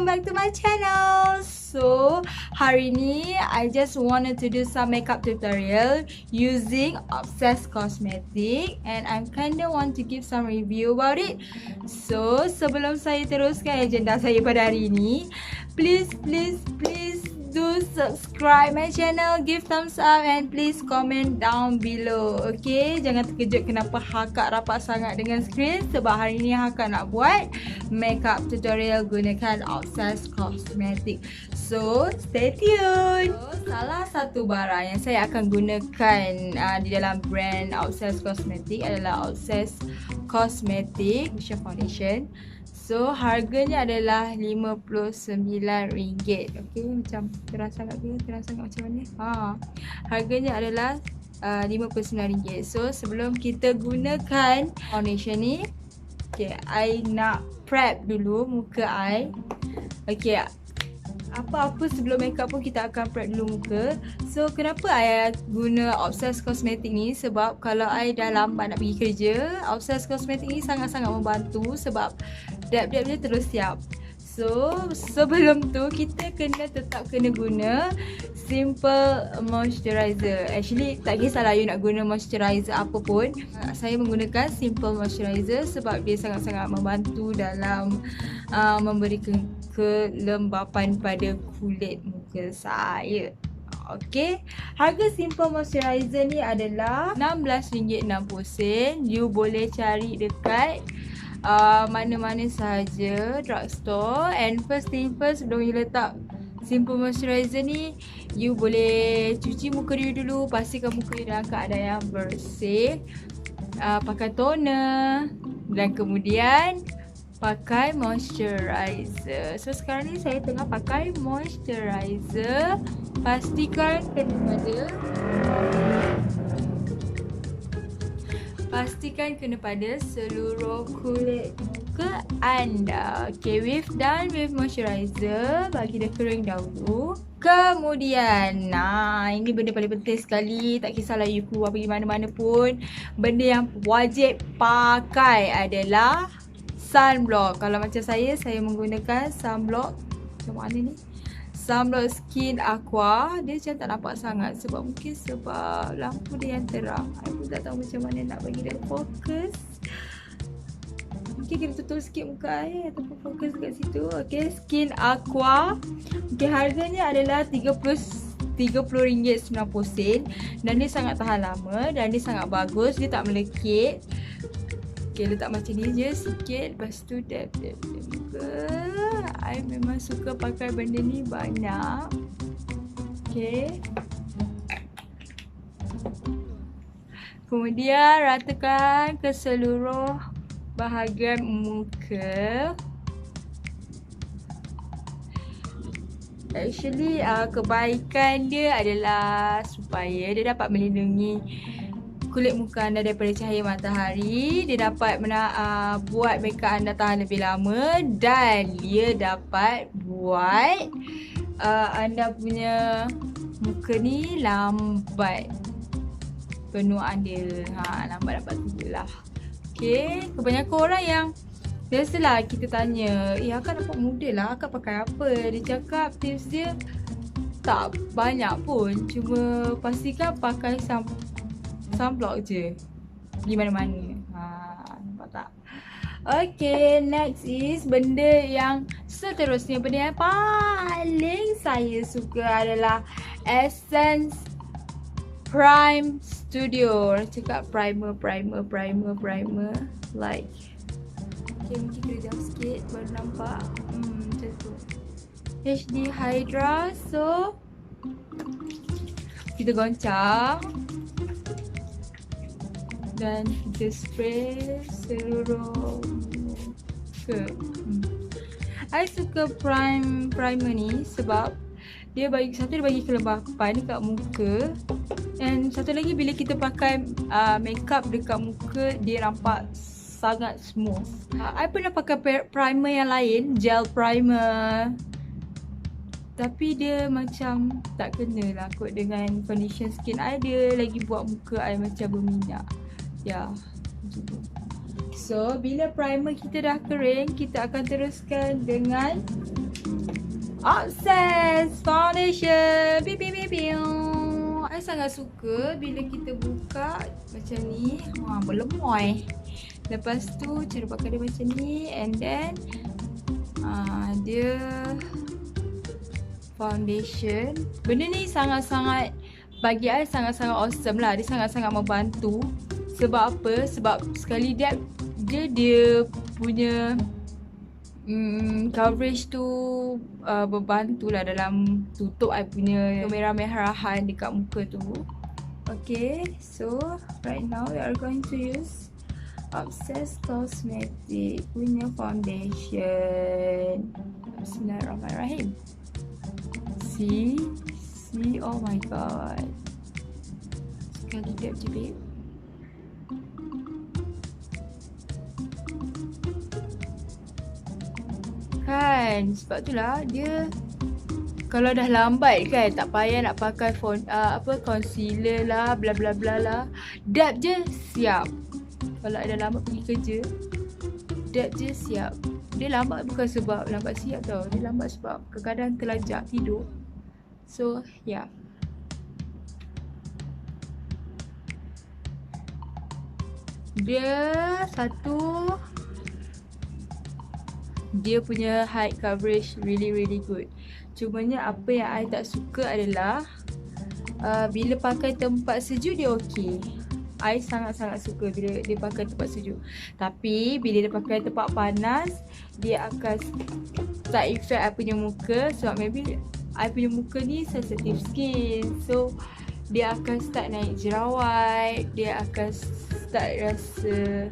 back to my channel. So hari ni I just wanted to do some makeup tutorial using Obsess Cosmetic, and I'm kinda want to give some review about it. So sebelum saya teruskan agenda saya pada hari ni, please do subscribe my channel, give thumbs up, and please comment down below. Okay, jangan terkejut kenapa Hakak rapat sangat dengan skrin, sebab hari ni Hakak nak buat makeup tutorial gunakan Obsess Cosmetic. So stay tuned. Salah satu barang yang saya akan gunakan di dalam brand Obsess Cosmetic adalah Obsess Cosmetic Cushion Foundation. So harganya adalah RM59. Okay, macam terang sangat ke? Terang sangat macam mana? Harganya adalah RM59. So sebelum kita gunakan foundation ni, okay, I nak prep dulu muka I. Okay, apa-apa sebelum makeup pun kita akan prep dulu muka. So kenapa I guna Obsess Cosmetic ni? Sebab kalau I dah lambat nak pergi kerja, Obsess Cosmetic ni sangat-sangat membantu sebab dab-dab dia terus siap. So sebelum tu kita tetap kena guna simple moisturizer. Actually tak kisahlah you nak guna moisturizer apa pun, saya menggunakan simple moisturizer sebab dia sangat-sangat membantu dalam memberikan kelembapan pada kulit muka saya. Okay, harga simple moisturizer ni adalah RM16.60. You boleh cari dekat mana-mana sahaja drugstore. And first thing first, sebelum you letak simple moisturizer ni, you boleh cuci muka you dulu. Pastikan muka you dalam keadaan yang bersih. Pakai toner dan kemudian pakai moisturizer. So sekarang ni saya tengah pakai moisturizer. Pastikan kena pada seluruh kulit muka anda. Okay, we've done with moisturizer. Bagi dia kering dahulu. Kemudian, ini benda paling penting sekali. Tak kisahlah you keluar pergi mana-mana pun, benda yang wajib pakai adalah sunblock. Kalau macam saya menggunakan sunblock macam mana ni? Sunblock Skin Aqua. Dia macam tak nampak sangat sebab mungkin sebab lampu dia yang terang. I pun tak tahu macam mana nak bagi dia fokus. Mungkin kena tutup sikit muka I ataupun fokus dekat situ. Okay, Skin Aqua. Okay, harganya adalah RM30.90 dan dia sangat tahan lama dan dia sangat bagus. Dia tak melekit. Okay, letak macam ni je sikit. Lepas tu dab muka. I memang suka pakai benda ni banyak. Okay, kemudian ratakan ke seluruh bahagian muka. Actually kebaikan dia adalah supaya dia dapat melindungi kulit muka anda daripada cahaya matahari. Dia dapat buat makeup anda tahan lebih lama, dan dia dapat buat anda punya muka ni lambat penuaan dia. Lambat dapat lah. Okay, kebanyakan orang yang biasalah kita tanya, Akak nampak muda lah, Akak pakai apa? Dia cakap tips dia tak banyak pun, cuma pastikan pakai sunblock je di mana-mana. Nampak tak? Okay, next is benda yang seterusnya. Benda yang paling saya suka adalah Essence Prime Studio. Cakap primer like. Okay, mungkin kena jauh sikit baru nampak. Macam tu. HD Hydra. So kita goncang dan kita spray seluruh muka. I suka primer ni sebab dia bagi kelembapan dekat muka, dan satu lagi bila kita pakai makeup dekat muka, dia nampak sangat smooth. I pernah pakai primer yang lain, gel primer, tapi dia macam tak kena lah kot dengan condition skin I. Dia lagi buat muka I macam berminyak. Ya, macam tu. So bila primer kita dah kering, kita akan teruskan dengan Obsess Foundation. Piu piu piu piu. I sangat suka bila kita buka macam ni. Berlemoy. Lepas tu cara pakai dia macam ni, and then dia foundation. Benda ni sangat-sangat, bagi I sangat-sangat awesome lah. Dia sangat-sangat membantu. Sebab apa? Sebab sekali dia punya coverage tu berbantulah dalam tutup I punya kemerah-merahan dekat muka tu. Okay, so right now we are going to use Obsess Cosmetic punya foundation. Bismillahirrahmanirrahim. See, oh my god. Sekali dab je babe. Kan, sebab itulah dia kalau dah lambat kan, tak payah nak pakai concealer lah, bla bla bla lah. Dab je siap. Kalau ada lambat pergi kerja, dab je siap. Dia lambat bukan sebab lambat siap tau. Dia lambat sebab kadang-kadang terlajak tidur. So, yeah. Dia punya height coverage really good. Cumanya apa yang I tak suka adalah bila pakai tempat sejuk dia okey. I sangat-sangat suka bila dia pakai tempat sejuk. Tapi bila dia pakai tempat panas, dia akan tak effect I punya muka. Sebab maybe I punya muka ni sensitive skin. So dia akan start naik jerawat. Dia akan start rasa,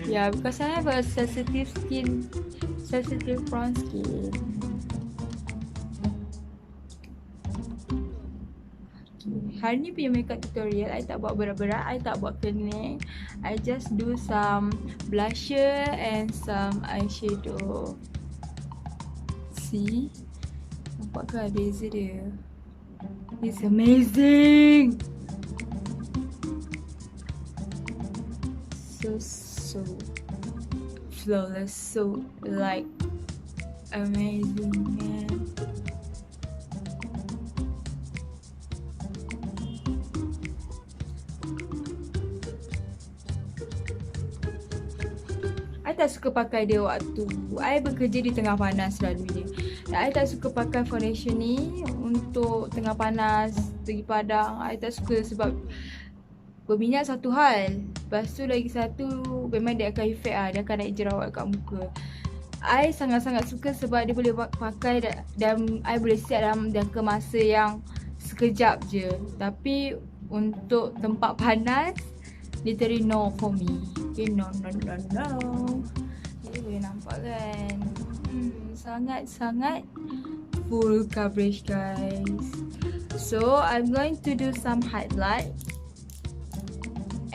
yeah, because I have a sensitive brown skin. Hari ni punya makeup tutorial, I tak buat berat-berat, I tak buat connect. I just do some blusher and some eyeshadow. See? Nampak ke beza dia? It's amazing! So flawless, so like amazing, man. I tak suka pakai dia waktu I bekerja di tengah panas selalunya. I tak suka pakai foundation ni untuk tengah panas, pergi padang. I tak suka sebab berminyak satu hal. Lepas tu lagi satu, memang dia akan efek lah. Dia akan naik jerawat kat muka. I sangat-sangat suka sebab dia boleh pakai dan I boleh siap dalam jangka masa yang sekejap je. Tapi untuk tempat panas, literally no for me. Okay, no. Jadi boleh nampak kan. Sangat-sangat full coverage guys. So, I'm going to do some highlight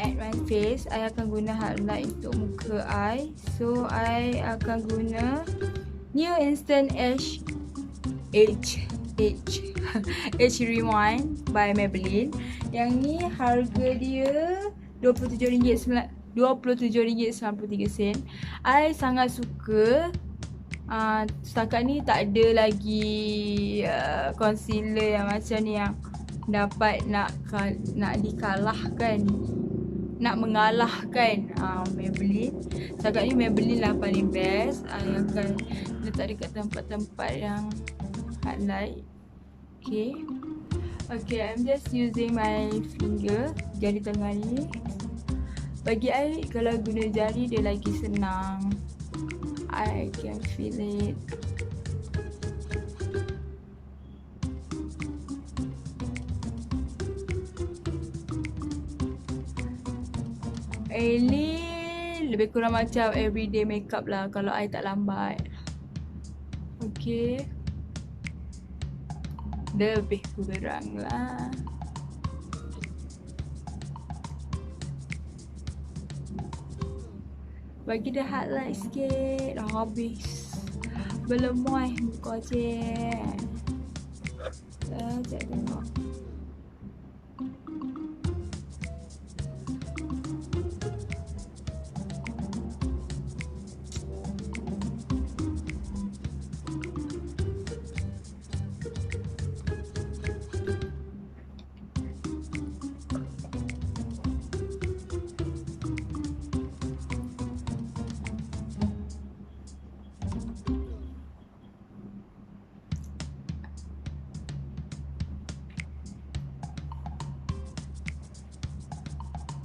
at my face. I akan guna highlight untuk muka I. So, I akan guna New Instant Age Rewind by Maybelline. Yang ni harga dia RM27.93. I sangat suka. Setakat ni tak ada lagi concealer yang macam ni yang dapat nak dikalahkan, nak mengalahkan Maybelline. Setakat ni Maybelline lah paling best. I akan letak dekat tempat-tempat yang highlight. Okay, I'm just using my finger, jari tengah ni. Bagi I, kalau guna jari dia lagi senang. I can feel it. Ini lebih kurang macam everyday makeup lah kalau I tak lambat. Okay, lebih kurang lah. Bagi dia highlight sikit. Dah habis. Berlemoy muka cik. Sekejap tengok.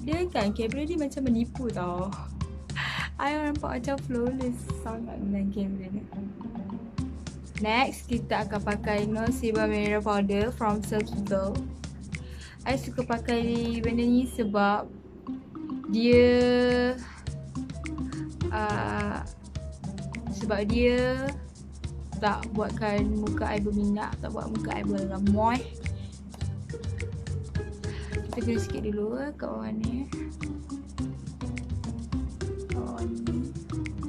Dia kan kamera dia macam menipu tau. I nampak macam flawless sangat dengan kamera ni. Next, kita akan pakai concealer mirror powder from Circle. I suka pakai benda ni sebab dia tak buatkan muka I berminyak, tak buat muka I berlemoy. Kita guna sikit dulu kat bawah ni. Bawah ni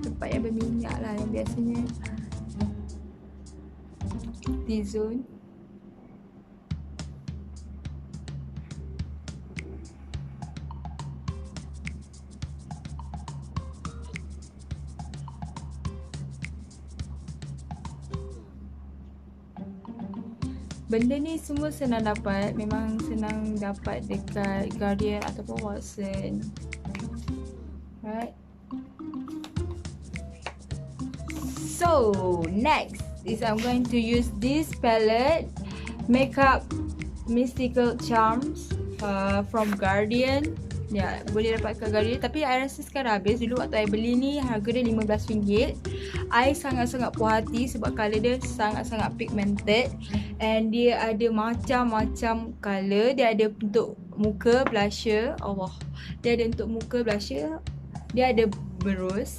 tempat yang berminyak lah, yang biasanya T-zone. Benda ni semua senang dapat. Memang senang dapat dekat Guardian ataupun Watson. Right. So next is I'm going to use this palette, Makeup Mystical Charms from Guardian. Ya, boleh dapat kat Guardian, tapi I rasa sekarang habis. Dulu waktu I beli ni harga dia RM15. I sangat-sangat puas hati sebab colour dia sangat-sangat pigmented. And dia ada macam-macam colour. Dia ada untuk muka blusher. Allah. Dia ada untuk muka blusher. Dia ada berus.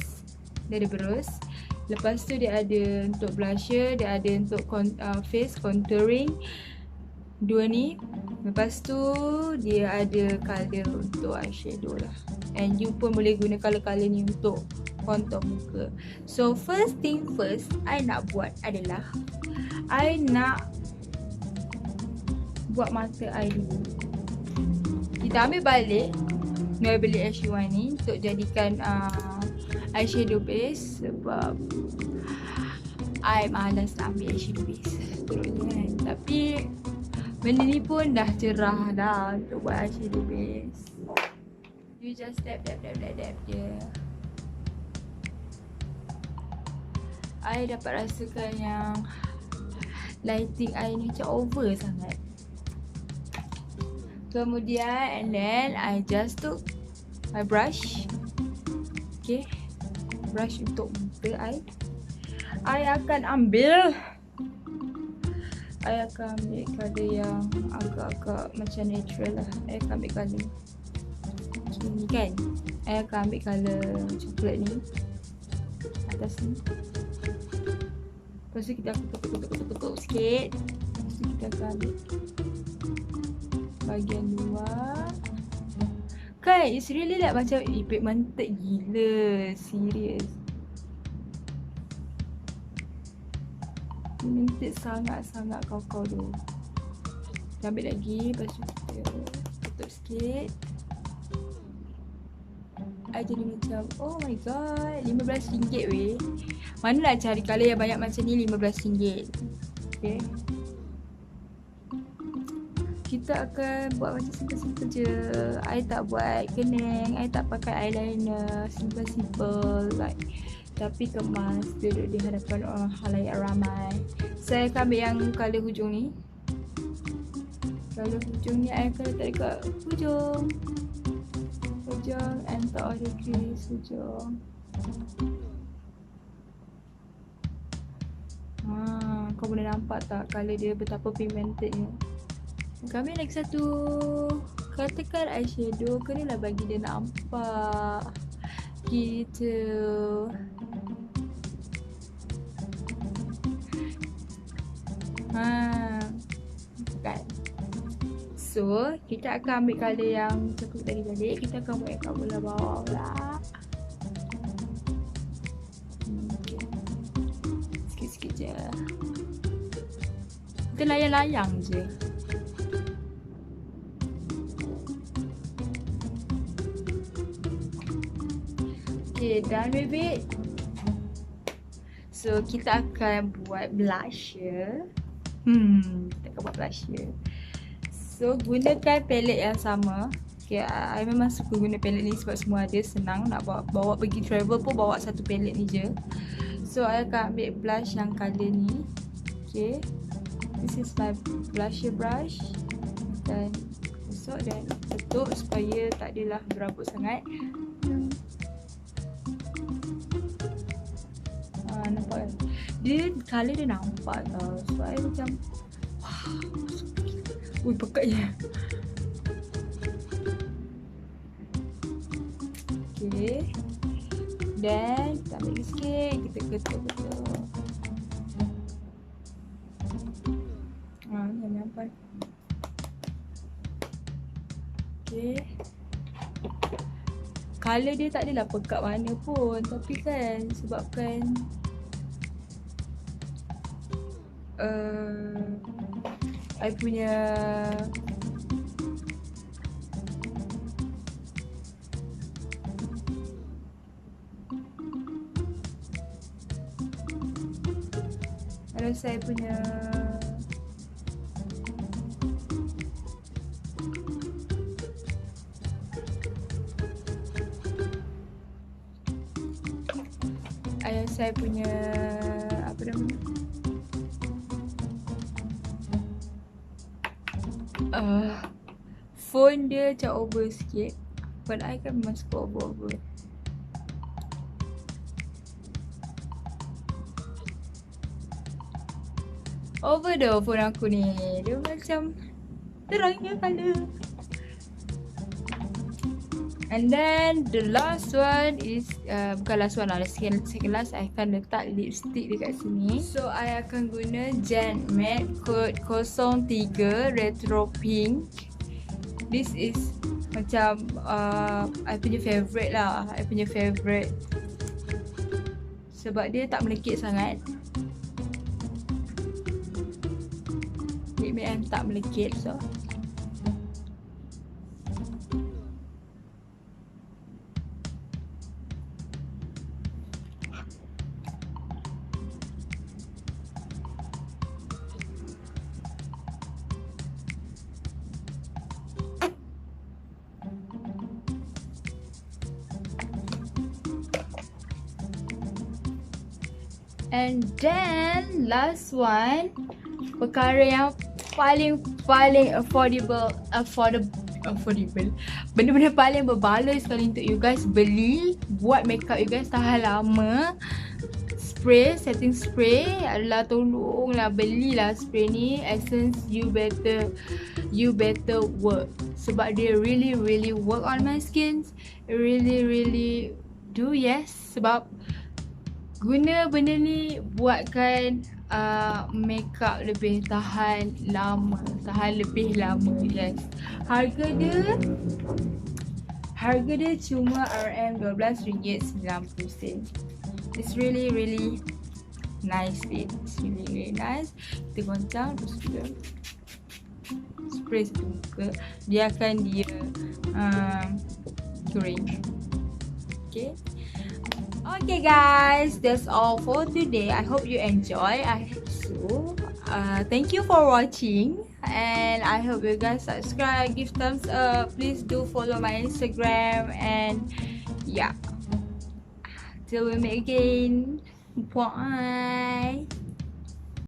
Lepas tu dia ada untuk blusher. Dia ada untuk face contouring. Dua ni. Lepas tu dia ada colour untuk eyeshadow lah. And you pun boleh guna colour-colour ni untuk contour muka. So first thing first, I nak buat adalah I nak buat mata I dulu. Kita ambil balik I beli HU1 ni untuk jadikan eyeshadow base sebab I malas nak ambil eyeshadow base terusnya kan. Tapi benda ni pun dah cerah dah untuk buat eyeshadow base. You just dab je. I dapat rasakan yang lighting I ni macam over sangat. Kemudian and then I just took my brush. Okay, brush untuk muka I akan ambil colour yang agak-agak macam natural lah. I akan ambil colour ni kan. I akan ambil colour coklat ni atas ni. Lepas tu kita akan tutup sikit. Lepas tu kita akan ambil bahagian luar. Kan, it's really like macam pigmented gila. Serius. Pigmented sangat-sangat kau tu. Kita ambil lagi. Lepas tu kita tutup sikit. I jadi macam, oh my god, RM15 weh. Mana nak cari colour yang banyak macam ni RM15. Okay. Kita akan buat macam simple-simple je. I tak buat kening, I tak pakai eyeliner, simple-simple like. Tapi kemas, duduk di hadapan orang halayak ramai. Saya akan ambil yang colour hujung ni. Colour hujung ni I akan letak dekat hujung and top of the crease hujung. Kau boleh nampak tak colour dia betapa pigmentednya. Kami lagi satu. Katakan eyeshadow, kenalah bagi dia nampak gitu. Kan. So kita akan ambil colour yang coklat tadi balik. Kita akan buat kat belah bawah pula. Sikit-sikit je. Kita layang-layang je. Okay, done with it. So kita akan buat blusher. Kita akan buat blusher. So gunakan palette yang sama. Okay, I memang suka guna palette ni sebab semua ada, senang nak bawa pergi travel pun bawa satu palette ni je. So I akan ambil blush yang colour ni. Okay, this is my blusher brush. Dan gosok dan tutup supaya tak adalah berabuk sangat. Nampak kan? Dia colour dia nampak tau. So I macam ui pekatnya. Okay. Dan kita ambil lagi sikit. Kita ketuk-ketuk. Ni nampak. Okay. Colour dia tak adalah pekat mana pun. Tapi kan sebabkan I punya saya punya saya punya apa namanya phone dia macam over sikit. Phone I kan memang suka over. Over dah phone aku ni. Dia macam terangnya colour. And then the last one is bukan last one lah, second last I akan letak lipstick dekat sini. So I akan guna Gen Matte Code 03 Retro Pink. This is macam I punya favourite lah. I punya favourite sebab dia tak melekit sangat. Lip matte tak melekit, so and then last one, perkara yang paling affordable. Benda-benda paling berbaloi sekali untuk you guys beli buat makeup you guys tahan lama. Spray, setting spray adalah, tolonglah belilah spray ni. Essence you better work. Sebab dia really work on my skin. Really do, yes. Sebab guna benda ni buatkan makeup lebih tahan lebih lama, yes. Harga dia cuma RM12.90. It's really nice, babe. It's really nice. Kita goncang terus kita spray satu muka, biarkan dia kering. Okay. Okay guys, that's all for today. I hope you enjoy. I hope so. Thank you for watching, and I hope you guys subscribe, give thumbs up. Please do follow my Instagram, and yeah, till we meet again. Bye.